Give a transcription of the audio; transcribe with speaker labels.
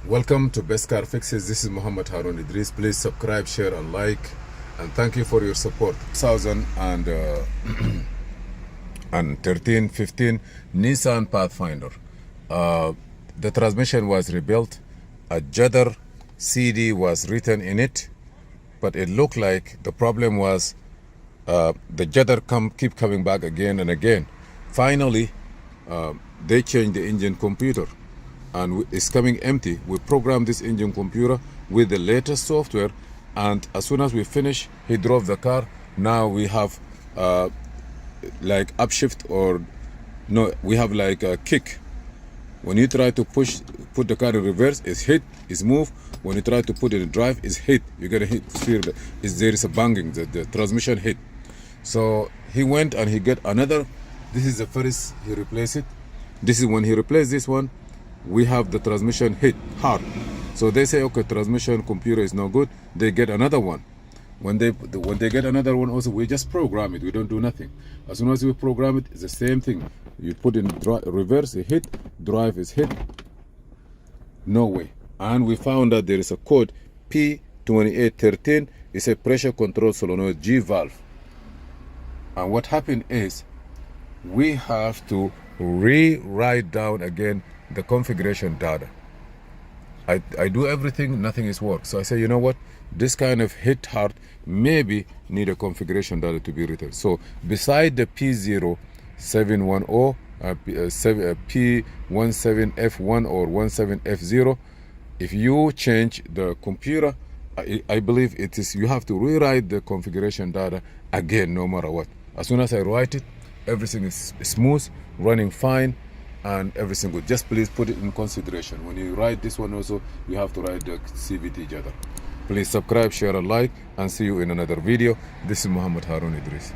Speaker 1: Welcome to Best Car Fixes. This is Muhammad Harun Idris. Please subscribe, share, and like. And thank you for your support. 2013-15 Nissan Pathfinder. The transmission was rebuilt. A Judder CD was written in it, but it looked like the problem was the Judder keep coming back again and again. Finally, they changed the engine computer, and it's coming empty. We programmed this engine computer with the latest software, and as soon as we finish, he drove the car. Now we have like upshift, or no, we have like a kick. When you try to put the car in reverse, it's hit, it's move. When you try to put it in drive, it's hit. You're gonna feel that there is a banging, the transmission hit. So he went and he got another. This is the first he replaced it. This is when he replaced this one, we have the transmission hit hard. So they say, okay, transmission computer is no good. They get another one. When they get another one also, we just program it. We don't do nothing. As soon as we program it, it's the same thing. You put in reverse, it hit, drive is hit. No way. And we found that there is a code P2813. It's a pressure control solenoid G valve. And what happened is we have to rewrite down again the configuration data. I do everything, nothing is work. So I say, you know what, this kind of hit hard maybe need a configuration data to be written. So beside the P0710, P17F1 or 17F0, if you change the computer, I believe it is, you have to rewrite the configuration data again, no matter what. As soon as I write it, everything is smooth, running fine, and everything good. Just please put it in consideration. When you write this one also, you have to write the CVT Judder. Please subscribe, share, and like, and see you in another video. This is Muhammad Harun Idris.